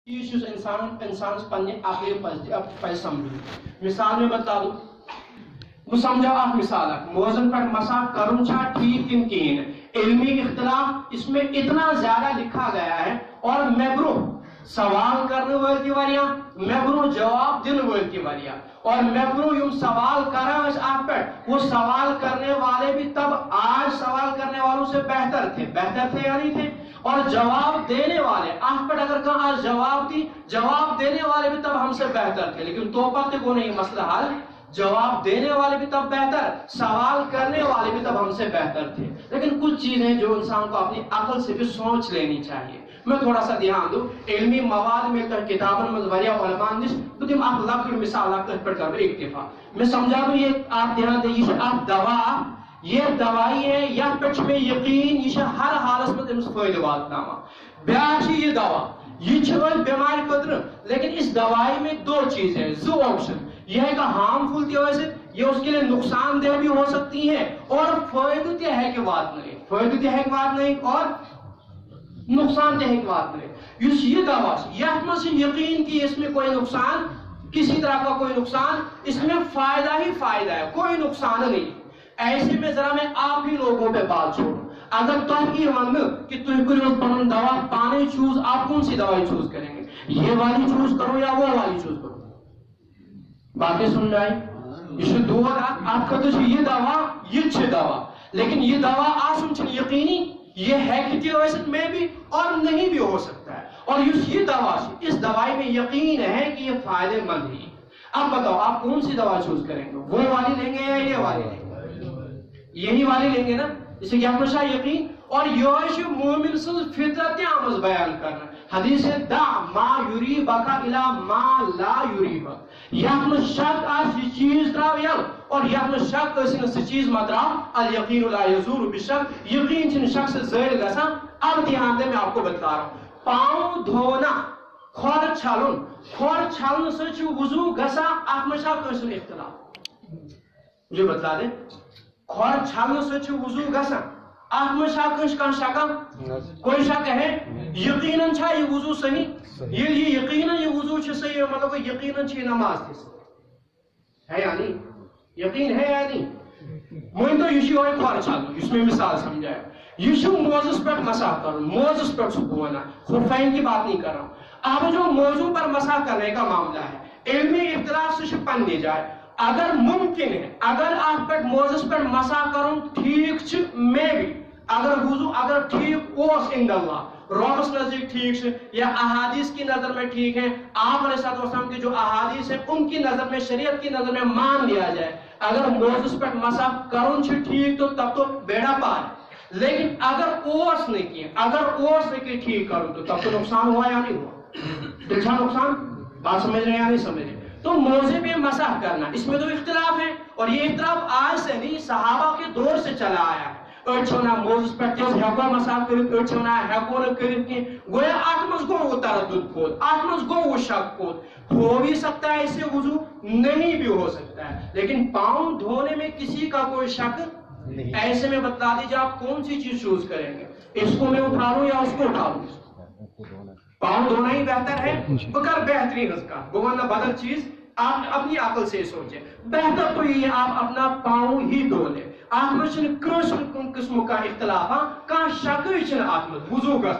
इंसान पन्ने आखिरी पज समझू मिसाल में बता दूं वो समझा आप मिसाल मौजन पर मसा करूं छा ठीक किन इल्मी इख्तिलाफ इसमें इतना ज्यादा लिखा गया है और मैब्रो सवाल करने वाले की वारियां मैब्रो जवाब देने वाले की वारियां और मैब्रो यूं सवाल करा आप पर वो सवाल करने वाले भी तब आज सवाल करने वालों से बेहतर थे या नहीं थे और जवाब देने वाले आप पर अगर कहा आज जवाब देने वाले भी तब हमसे बेहतर थे लेकिन तो पाते को नहीं मसला हल जवाब देने वाले भी तब बेहतर सवाल करने वाले भी तब हमसे बेहतर थे लेकिन कुछ चीजें जो इंसान को अपनी अकल से भी सोच लेनी चाहिए मैं थोड़ा सा ध्यान दूं इल्मी मवाद में तो किताबन में वरिया उलमा निश तो तुम आप लख मिसाल पर कर एक दफा मैं समझा दूं ये आप ध्यान दीजिए आप दवा ये दवाई है या पेट में यकीन ये हर हालत में तमिस फायदे वातनावा ब्याह ये दवा ये बीमारी खतर लेकिन इस दवाई में दो चीजें दो ऑप्शन यह है कि हार्मफुल ये उसके लिए नुकसानदेह भी हो सकती है और फायदे है कि बात नहीं और नुकसानदेह की बात नहीं ये दवा यकीन की इसमें कोई नुकसान किसी तरह का कोई नुकसान इसमें फायदा ही फायदा है कोई नुकसान नहीं ऐसे में जरा मैं आप ही लोगों पे बात छोड़ूं अगर तुम मन कि तुम दवा पाने चूज आप कौन सी दवाई चूज करेंगे ये वाली चूज करो या वो वाली चूज करो बातें सुन रहे ये दो आपका तो ये दवा लेकिन ये दवा आसम यकीनी ये है कि वैसे में भी और नहीं भी हो सकता है और ये दवा इस दवाई में यकीन है कि ये फायदेमंद है अब बताओ आप कौन सी दवा चूज करेंगे वो वाली लेंगे या ये वाली लेंगे यही वाली लेंगे ना इसे क्या हमेशा यकीन और ये मोमिन फितरत आमज बयान करना हदीस है दा मा युरीबका इला मा ला युरीबक यह शक आज ये चीज त्राव यल और यह शक से चीज मत त्राव अल यकीन ला यजूर बिशक यकीन छिन शक से ज़ाहिर गसा अब ध्यान दे मैं आपको बता रहा हूं पांव धोना खोर छालन से वुजू गसा आत्मशा कोई इख्तिलाफ मुझे बता दे खोर छालन से वुजू गसा आत्मशा का शक कोई शक है यकीनन छा ये वुजू सही ये यकीनन ये वुजू छ सही मतलब यकीनन छ नमाज थी है या नहीं यकीन है या नहीं मुझे तो यू खोर छालन इसमें मिसाल समझाया यू मोजस पर मसा करो मोजस पर सुबह खुफैन की बात नहीं कर रहा हूं अब जो मौजू पर मसा करने का मामला है इल्मी इख्तिलाफ से पन्नी जाए अगर मुमकिन है अगर आप पर मोजस पर मसा करूं ठीक मैं भी अगर वुजू अगर ठीक ओस इंदल्लाह रोबस नजदीक ठीक या अहादीस की नजर में ठीक है आप अलैहिस्सलाम की जो अहादीस है उनकी नजर में शरीयत की नजर में मान लिया जाए अगर मोजस पर मसा करूं ठीक तो तब तो बेड़ा पार लेकिन अगर ओस नहीं किए ठीक करूं तो तब तो नुकसान हुआ या नहीं हुआ दिखा नुकसान बात समझ रहे या नहीं समझ रहे तो मोजे पे मसाह करना इसमें तो इख्तिलाफ है और ये इख्तिलाफ आज से नहीं सहाबा के दौर से चला आया है अड़छोना मोजस पे हेको मसाह कर अड़छोना हेको न कर गोया आत्मस गो तरद्दुद खोद आत्मस गो शक खोद हो भी सकता है इससे वुजू नहीं भी हो सकता है लेकिन पांव धोने में किसी का कोई शक नहीं ऐसे में बता दीजिए आप कौन सी चीज चूज करेंगे इसको मैं उठा लूं या उसको उठा लूं पांव धोना ही बेहतर है बकर बेहतरीन उसका गोवाना बदल चीज आप अपनी अकल से सोचें बेहतर तो ये आप अपना पांव ही धो ले आप में किस्म का इख्तिलाफ का शक वुजू का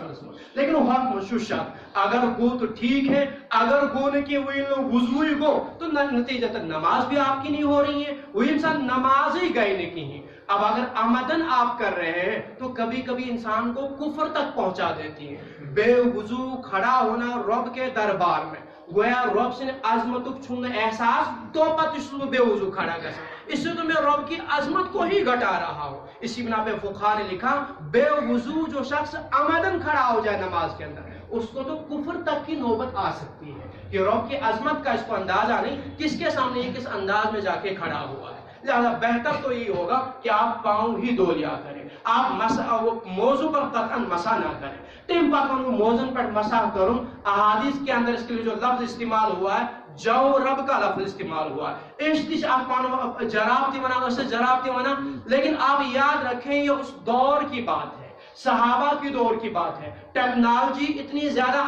लेकिन वो शक अगर गो तो ठीक है अगर गो ने कि वुजू ही गो तो नतीजा तक नमाज भी आपकी नहीं हो रही है वो इंसान नमाज ही गए नहीं की अब अगर आमदन आप कर रहे हैं तो कभी कभी इंसान को कुफर तक पहुंचा देती है बेवुजू खड़ा होना रब के दरबार में गोया रब से अजमत छून एहसास तो पता बेवुजू खड़ा कर इससे तो मैं रब की अजमत को ही घटा रहा हूं इसी बिना पे फुक़हा ने लिखा बेवुजू जो शख्स आमदन खड़ा हो जाए नमाज के अंदर उसको तो कुफर तक की नौबत आ सकती है कि रब की अजमत का इसको अंदाजा नहीं किसके सामने ये किस अंदाज में जाके खड़ा हुआ है लिहाजा बेहतर तो यही होगा कि आप पांव ही धो लिया करें आप मौजू पर कतन मसा ना करें तिम पाकन मौजन पर मसा करूं अहादीस के अंदर इसके लिए जो लफ्ज इस्तेमाल हुआ है जौरब का लफ्ज इस्तेमाल हुआ है इश्तिश आप जराबती वना लेकिन आप याद रखें ये उस दौर की बात है सहाबा की दौर की बात है टेक्नोलॉजी इतनी ज्यादा